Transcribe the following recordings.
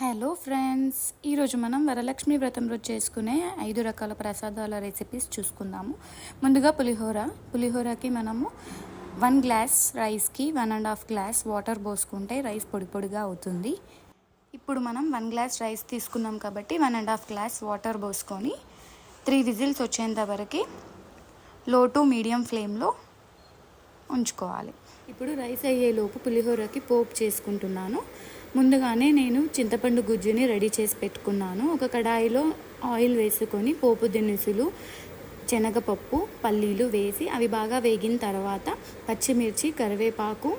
Hello friends, ఈరోజు మనం వరలక్ష్మి వ్రతం రోజు చేసుకునే 5 రకాల ప్రసాదాల రెసిపీస్ చూసుకుందాము. ముందుగా పులిహోరకి మనము 1 గ్లాస్ రైస్కి 1.5 గ్లాస్ వాటర్ పోసుకుంటే రైస్ పొడి పొడిగా అవుతుంది. ఇప్పుడు మనం 1 గ్లాస్ రైస్ తీసుకున్నాం కాబట్టి 1.5 గ్లాస్ వాటర్ పోసుకొని 3 విజిల్స్ వచ్చేంత వరకు లో టు మీడియం ఫ్లేమ్లో ఉంచుకోవాలి. ఇప్పుడు రైస్ అయ్యేలోపు పులిహోరకి పోపు చేసుకుంటున్నాను. ముందుగానే నేను చింతపండు గుజ్జుని రెడీ చేసి పెట్టుకున్నాను. ఒక కడాయిలో ఆయిల్ వేసుకొని పోపు దినుసులు, శనగపప్పు, పల్లీలు వేసి అవి బాగా వేగిన తర్వాత పచ్చిమిర్చి, కరివేపాకు,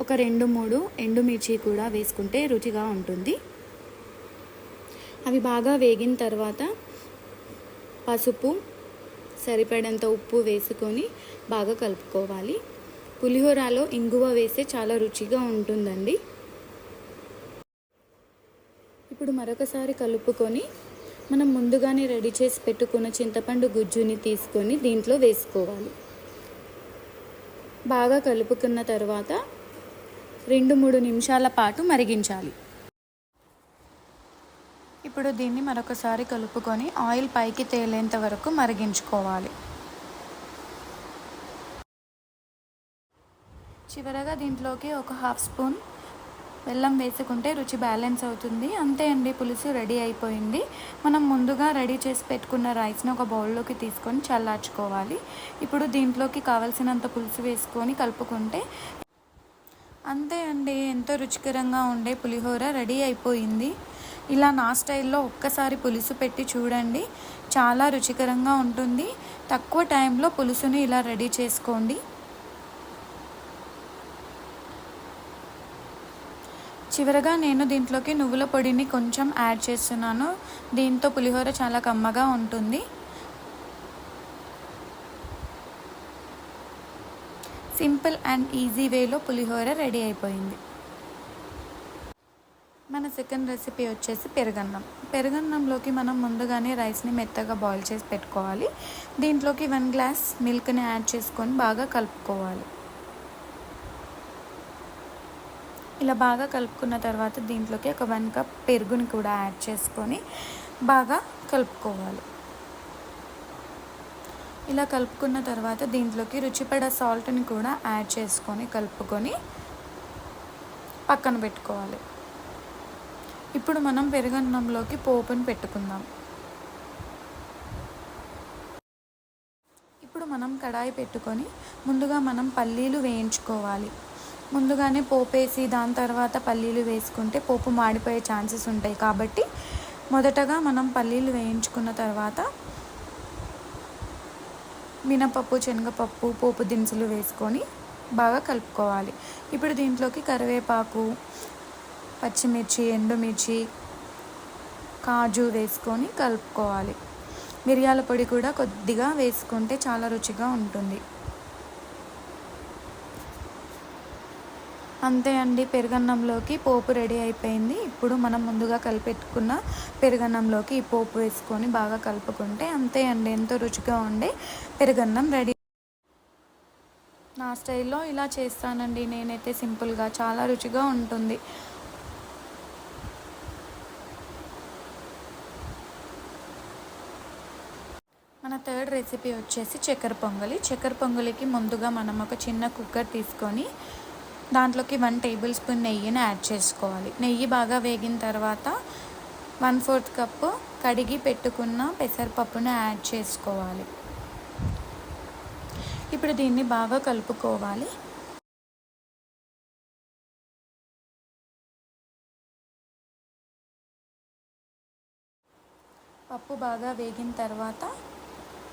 ఒక 2-3 ఎండుమిర్చి కూడా వేసుకుంటే రుచిగా ఉంటుంది. అవి బాగా వేగిన తర్వాత పసుపు, సరిపడంత ఉప్పు వేసుకొని బాగా కలుపుకోవాలి. పులిహోరలో ఇంగువ వేస్తే చాలా రుచిగా ఉంటుందండి. ఇప్పుడు మరొకసారి కలుపుకొని మనం ముందుగానే రెడీ చేసి పెట్టుకున్న చింతపండు గుజ్జుని తీసుకొని దీంట్లో వేసుకోవాలి. బాగా కలుపుకున్న తర్వాత 2-3 నిమిషాల పాటు మరిగించాలి. ఇప్పుడు దీన్ని మరొకసారి కలుపుకొని ఆయిల్ పైకి తేలేంత వరకు మరిగించుకోవాలి. చివరగా దీంట్లోకి ఒక 1/2 స్పూన్ బెల్లం వేసుకుంటే రుచి బ్యాలెన్స్ అవుతుంది. అంతే అండి, పులుసు రెడీ అయిపోయింది. మనం ముందుగా రెడీ చేసి పెట్టుకున్న రైస్ని ఒక బౌల్లోకి తీసుకొని చల్లార్చుకోవాలి. ఇప్పుడు దీంట్లోకి కావలసినంత పులుసు వేసుకొని కలుపుకుంటే అంతే అండి, ఎంతో రుచికరంగా ఉండే పులిహోర రెడీ అయిపోయింది. ఇలా నా స్టైల్లో ఒక్కసారి పులుసు పెట్టి చూడండి, చాలా రుచికరంగా ఉంటుంది. తక్కువ టైంలో పులుసుని ఇలా రెడీ చేసుకోండి. చివరగా నేను దీంట్లోకి నువ్వుల పొడిని కొంచెం యాడ్ చేస్తున్నాను. దీంతో పులిహోర చాలా కమ్మగా ఉంటుంది. సింపుల్ అండ్ ఈజీ వేలో పులిహోర రెడీ అయిపోయింది. మన సెకండ్ రెసిపీ వచ్చేసి పెరుగన్నంలోకి మనం ముందుగానే రైస్ని మెత్తగా బాయిల్ చేసి పెట్టుకోవాలి. దీంట్లోకి 1 గ్లాస్ మిల్క్ని యాడ్ చేసుకొని బాగా కలుపుకోవాలి. ఇలా బాగా కలుపుకున్న తర్వాత దీంట్లోకి ఒక 1 కప్ పెరుగుని కూడా యాడ్ చేసుకొని బాగా కలుపుకోవాలి. ఇలా కలుపుకున్న తర్వాత దీంట్లోకి రుచిపడ సాల్ట్ని కూడా యాడ్ చేసుకొని కలుపుకొని పక్కన పెట్టుకోవాలి. ఇప్పుడు మనం పెరుగన్నంలోకి పోపుని పెట్టుకుందాం. ఇప్పుడు మనం కడాయి పెట్టుకొని ముందుగా మనం పల్లీలు వేయించుకోవాలి. ముందుగానే పోపు వేసి దాని తర్వాత పల్లీలు వేసుకుంటే పోపు మాడిపోయే ఛాన్సెస్ ఉంటాయి కాబట్టి మొదటగా మనం పల్లీలు వేయించుకున్న తర్వాత మినపప్పు, శనగపప్పు, పోపు దినుసులు వేసుకొని బాగా కలుపుకోవాలి. ఇప్పుడు దీంట్లోకి కరివేపాకు, పచ్చిమిర్చి, ఎండుమిర్చి, కాజు వేసుకొని కలుపుకోవాలి. మిరియాల పొడి కూడా కొద్దిగా వేసుకుంటే చాలా రుచిగా ఉంటుంది. అంతే అండి, పెరుగన్నంలోకి పోపు రెడీ అయిపోయింది. ఇప్పుడు మనం ముందుగా కలిపెట్టుకున్న పెరుగన్నంలోకి ఈ పోపు వేసుకొని బాగా కలుపుకుంటే అంతే అండి, ఎంతో రుచిగా ఉండే పెరుగన్నం రెడీ. నా స్టైల్లో ఇలా చేస్తానండి నేనైతే, సింపుల్గా చాలా రుచిగా ఉంటుంది. మన థర్డ్ రెసిపీ వచ్చేసి చక్కెర పొంగలికి ముందుగా మనం ఒక చిన్న కుక్కర్ తీసుకొని దాంట్లోకి 1 టేబుల్ స్పూన్ నెయ్యిని యాడ్ చేసుకోవాలి. నెయ్యి బాగా వేగిన తర్వాత 1/4 కప్పు కడిగి పెట్టుకున్న పెసరపప్పును యాడ్ చేసుకోవాలి. ఇప్పుడు దీన్ని బాగా కలుపుకోవాలి. పప్పు బాగా వేగిన తర్వాత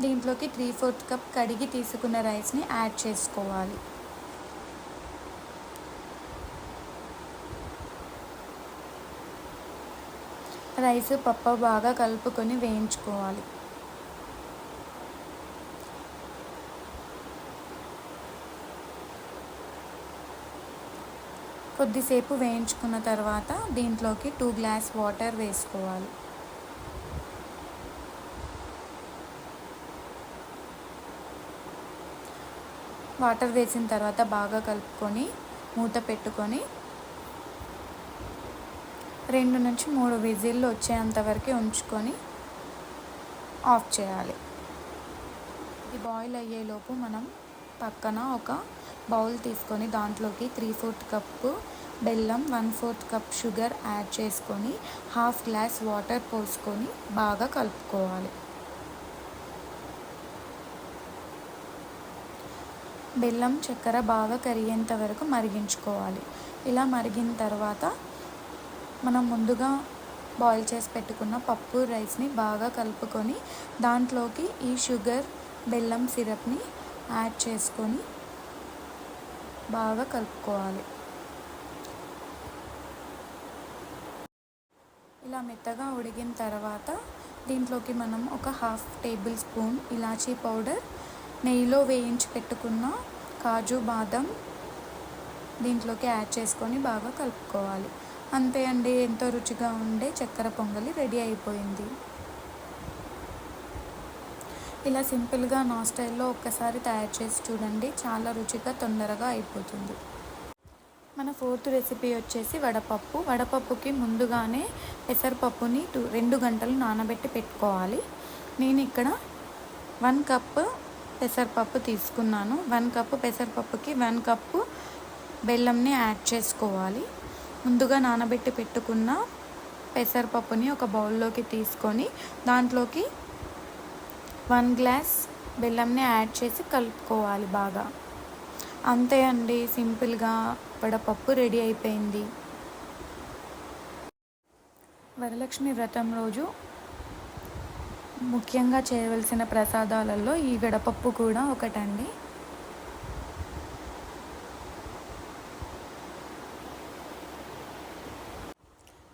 దీంట్లోకి 3/4 కప్ కడిగి తీసుకున్న రైస్ని యాడ్ చేసుకోవాలి. రైస్, పప్పు బాగా కలుపుకొని వేయించుకోవాలి. కొద్దిసేపు వేయించుకున్న తర్వాత దీంట్లోకి 2 గ్లాస్ వాటర్ వేసుకోవాలి. వాటర్ వేసిన తర్వాత బాగా కలుపుకొని మూత పెట్టుకొని 2 నుంచి 3 విజిల్లు వచ్చేంత వరకు ఉంచుకొని ఆఫ్ చేయాలి. ఇది బాయిల్ అయ్యేలోపు మనం పక్కన ఒక బౌల్ తీసుకొని దాంట్లోకి 3/4 కప్పు బెల్లం, 1/4 కప్ షుగర్ యాడ్ చేసుకొని 1/2 గ్లాస్ వాటర్ పోసుకొని బాగా కలుపుకోవాలి. బెల్లం, చక్కెర బాగా కరిగేంత వరకు మరిగించుకోవాలి. ఇలా మరిగిన తర్వాత మనం ముందుగా బాయిల్ చేసి పెట్టుకున్న పప్పు, రైస్ని బాగా కలుపుకొని దాంట్లోకి ఈ షుగర్, బెల్లం సిరప్ని యాడ్ చేసుకొని బాగా కలుపుకోవాలి. ఇలా మెత్తగా ఉడికిన తర్వాత దీంట్లోకి మనం ఒక 1/2 టేబుల్ స్పూన్ ఇలాచీ పౌడర్, నెయ్యిలో వేయించి పెట్టుకున్న కాజు, బాదం దీంట్లోకి యాడ్ చేసుకొని బాగా కలుపుకోవాలి. అంతే అండి, ఎంతో రుచిగా ఉండే చక్కెర పొంగలి రెడీ అయిపోయింది. ఇలా సింపుల్గా నా స్టైల్లో ఒక్కసారి తయారు చేసి చూడండి, చాలా రుచిగా తొందరగా అయిపోతుంది. మన 4th రెసిపీ వచ్చేసి వడపప్పు. వడపప్పుకి ముందుగానే పెసరపప్పుని 2 గంటలు నానబెట్టి పెట్టుకోవాలి. నేను ఇక్కడ 1 కప్పు పెసరపప్పు తీసుకున్నాను. 1 కప్పు పెసరపప్పుకి 1 కప్పు బెల్లంని యాడ్ చేసుకోవాలి. ముందుగా నానబెట్టి పెట్టుకున్న పెసరపప్పుని ఒక బౌల్లోకి తీసుకొని దాంట్లోకి 1 గ్లాస్ బెల్లంని యాడ్ చేసి కలుపుకోవాలి బాగా. అంతే అండి, సింపుల్గా వడపప్పు రెడీ అయిపోయింది. వరలక్ష్మి వ్రతం రోజు ముఖ్యంగా చేయవలసిన ప్రసాదాలలో ఈ వడపప్పు కూడా ఒకటండి.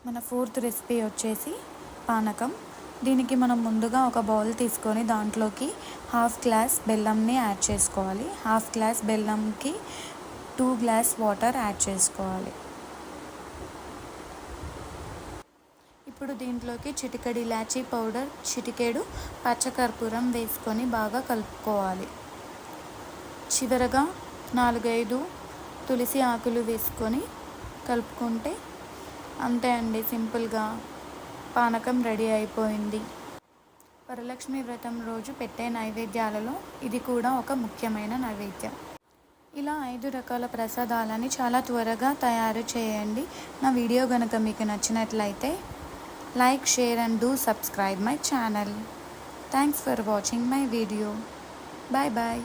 మన 4th రెసిపీ వచ్చేసి పానకం. దీనికి మనం ముందుగా ఒక బౌల్ తీసుకొని దాంట్లోకి 1/2 గ్లాస్ బెల్లంని యాడ్ చేసుకోవాలి. 1/2 గ్లాస్ బెల్లంకి 2 గ్లాస్ వాటర్ యాడ్ చేసుకోవాలి. ఇప్పుడు దీంట్లోకి చిటికెడు ఇలాచీ పౌడర్, చిటికెడు పచ్చకర్పూరం వేసుకొని బాగా కలుపుకోవాలి. చివరగా 4-5 తులసి ఆకులు వేసుకొని కలుపుకుంటే అంతే అండి, సింపుల్గా పానకం రెడీ అయిపోయింది. వరలక్ష్మి వ్రతం రోజు పెట్టే నైవేద్యాలలో ఇది కూడా ఒక ముఖ్యమైన నైవేద్యం. ఇలా 5 రకాల ప్రసాదాలని చాలా త్వరగా తయారు చేయండి. నా వీడియో కనుక మీకు నచ్చినట్లయితే like, share and do subscribe my channel. Thanks for watching my video. Bye bye.